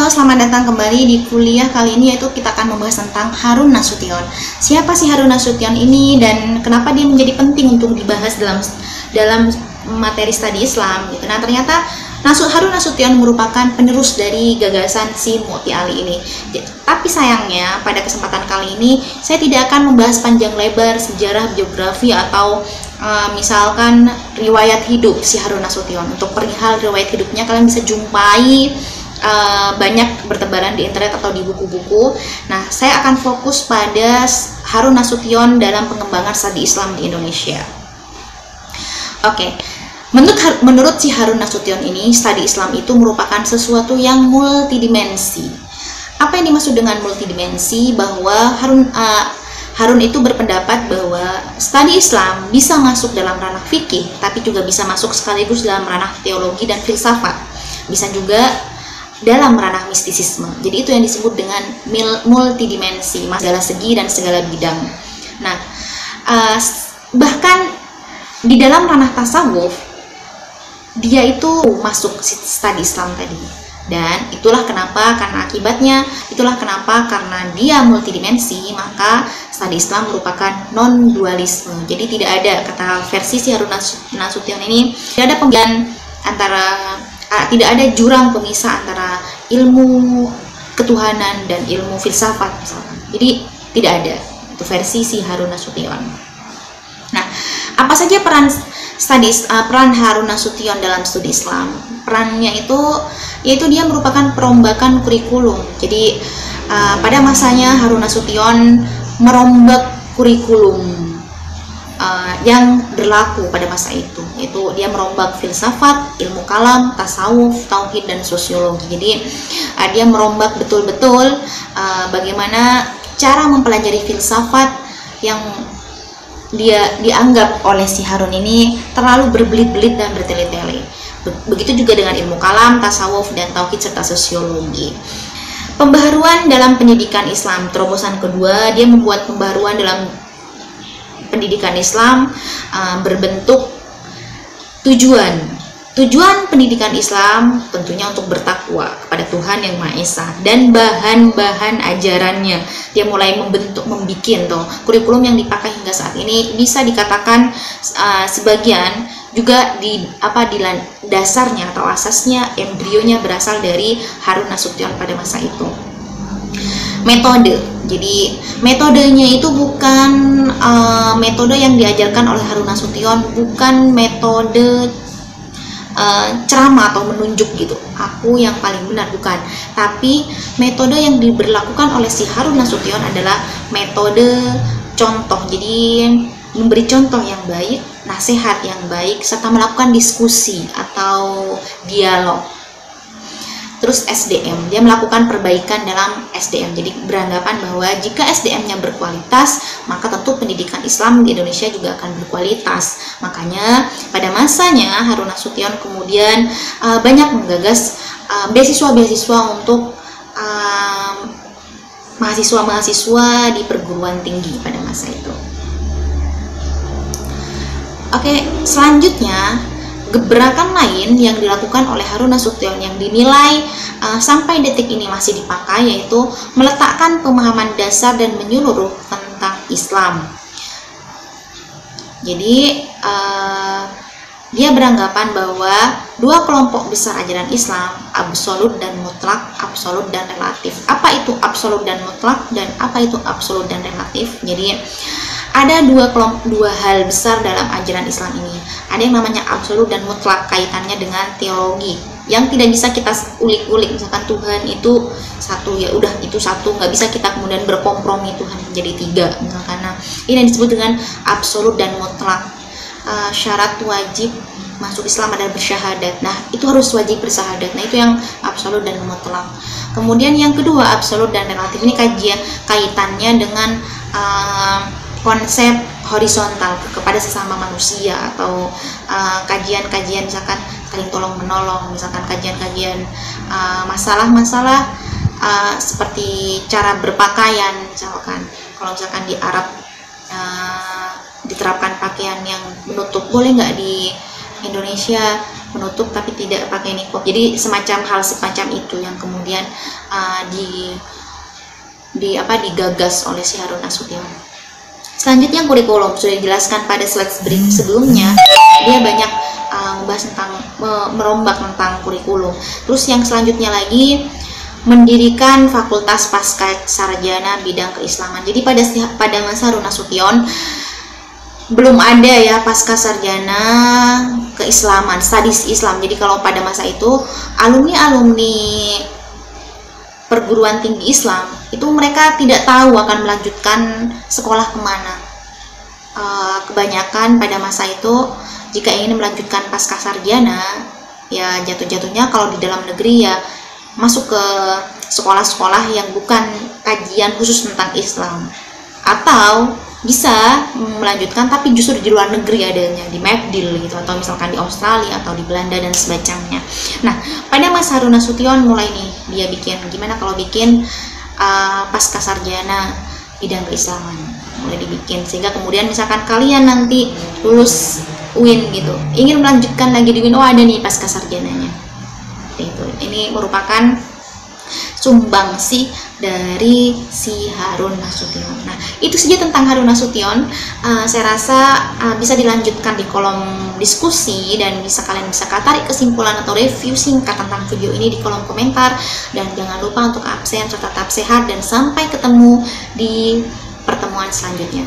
selamat datang kembali di kuliah kali ini, yaitu kita akan membahas tentang Harun Nasution. Siapa sih Harun Nasution ini dan kenapa dia menjadi penting untuk dibahas dalam materi studi Islam gitu. Nah, ternyata Harun Nasution merupakan penerus dari gagasan si Mu'ti Ali ini. Tapi sayangnya pada kesempatan kali ini saya tidak akan membahas panjang lebar sejarah, biografi atau misalkan riwayat hidup si Harun Nasution. Untuk perihal riwayat hidupnya kalian bisa jumpai banyak bertebaran di internet atau di buku-buku. Nah, saya akan fokus pada Harun Nasution dalam pengembangan studi Islam di Indonesia. Oke. Menurut si Harun Nasution ini, studi Islam itu merupakan sesuatu yang multidimensi. Apa yang dimaksud dengan multidimensi? Bahwa Harun itu berpendapat bahwa studi Islam bisa masuk dalam ranah fikih, tapi juga bisa masuk sekaligus dalam ranah teologi dan filsafat. Bisa juga dalam ranah mistisisme. Jadi itu yang disebut dengan multidimensi, segala segi dan segala bidang. Nah, bahkan di dalam ranah tasawuf dia itu masuk studi Islam tadi. Dan itulah kenapa, karena dia multidimensi, maka studi Islam merupakan non-dualisme. Jadi tidak ada, kata versi si Harun Nasution ini, tidak ada pembedaan tidak ada jurang pemisah antara ilmu ketuhanan dan ilmu filsafat misalkan. Jadi tidak ada. Itu versi si Harun Nasution. Nah, apa saja peran Harun Nasution dalam studi Islam? Perannya itu yaitu dia merupakan perombakan kurikulum. Jadi pada masanya Harun Nasution merombak kurikulum yang berlaku pada masa itu, yaitu dia merombak filsafat, ilmu kalam, tasawuf, tauhid, dan sosiologi. Jadi dia merombak betul-betul bagaimana cara mempelajari filsafat yang dia dianggap oleh si Harun ini terlalu berbelit-belit dan bertele-tele. Begitu juga dengan ilmu kalam, tasawuf, dan tauhid serta sosiologi. Pembaharuan dalam pendidikan Islam, terobosan kedua, dia membuat pembaharuan dalam pendidikan Islam berbentuk tujuan pendidikan Islam tentunya untuk bertakwa kepada Tuhan Yang Maha Esa, dan bahan-bahan ajarannya dia mulai membuat kurikulum yang dipakai hingga saat ini. Bisa dikatakan sebagian juga dasarnya atau asasnya, embrionya berasal dari Harun Nasution pada masa itu. Metode, jadi metodenya itu bukan metode yang diajarkan oleh Harun Nasution, bukan metode ceramah atau menunjuk gitu, aku yang paling benar, bukan. Tapi metode yang diberlakukan oleh si Harun Nasution adalah metode contoh. Jadi memberi contoh yang baik, nasihat yang baik, serta melakukan diskusi atau dialog. Terus SDM, dia melakukan perbaikan dalam SDM. Jadi beranggapan bahwa jika SDM-nya berkualitas, maka tentu pendidikan Islam di Indonesia juga akan berkualitas. Makanya pada masanya Harun Nasution kemudian banyak menggagas beasiswa-beasiswa untuk mahasiswa-mahasiswa di perguruan tinggi pada masa itu. Oke, selanjutnya gebrakan lain yang dilakukan oleh Harun Nasution yang dinilai sampai detik ini masih dipakai, yaitu meletakkan pemahaman dasar dan menyeluruh tentang Islam. Jadi dia beranggapan bahwa dua kelompok besar ajaran Islam, absolut dan mutlak, absolut dan relatif. Apa itu absolut dan mutlak, dan apa itu absolut dan relatif? Jadi ada dua hal besar dalam ajaran Islam ini. Ada yang namanya absolut dan mutlak, kaitannya dengan teologi yang tidak bisa kita ulik-ulik. Misalkan Tuhan itu satu, ya udah itu satu, nggak bisa kita kemudian berkompromi Tuhan menjadi tiga misalkan. Nah, ini yang disebut dengan absolut dan mutlak. Syarat wajib masuk Islam adalah bersyahadat. Nah, itu harus wajib bersyahadat. Nah, itu yang absolut dan mutlak. Kemudian yang kedua, absolut dan relatif, ini kaitannya dengan konsep horizontal kepada sesama manusia, atau kajian-kajian misalkan saling tolong menolong, misalkan kajian-kajian masalah-masalah seperti cara berpakaian, misalkan kalau misalkan di Arab diterapkan pakaian yang menutup, boleh nggak di Indonesia menutup tapi tidak pakai niqab. Jadi semacam hal semacam itu yang kemudian digagas oleh si Harun Nasution. Selanjutnya kurikulum sudah dijelaskan pada slide sebelumnya. Dia banyak membahas tentang merombak tentang kurikulum. Terus yang selanjutnya lagi mendirikan fakultas pasca sarjana bidang keislaman. Jadi pada masa Harun Nasution belum ada ya pasca sarjana keislaman, stadis Islam. Jadi kalau pada masa itu alumni perguruan tinggi Islam itu mereka tidak tahu akan melanjutkan sekolah kemana. Kebanyakan pada masa itu jika ingin melanjutkan pasca sarjana ya jatuh-jatuhnya kalau di dalam negeri ya masuk ke sekolah-sekolah yang bukan kajian khusus tentang Islam, atau bisa melanjutkan tapi justru di luar negeri adanya, di McGill gitu, atau misalkan di Australia atau di Belanda dan semacamnya. Nah, pada masa Harun Nasution mulai nih dia bikin gimana kalau bikin pasca sarjana bidang keislaman, mulai dibikin, sehingga kemudian misalkan kalian nanti lulus UIN gitu, ingin melanjutkan lagi di UIN, oh ada nih pasca sarjananya. Itu ini merupakan sumbangsi dari si Harun Nasution. Nah, itu saja tentang Harun Nasution. Saya rasa bisa dilanjutkan di kolom diskusi dan kalian bisa tarik kesimpulan atau review singkat tentang video ini di kolom komentar. Dan jangan lupa untuk absen serta tetap sehat dan sampai ketemu di pertemuan selanjutnya.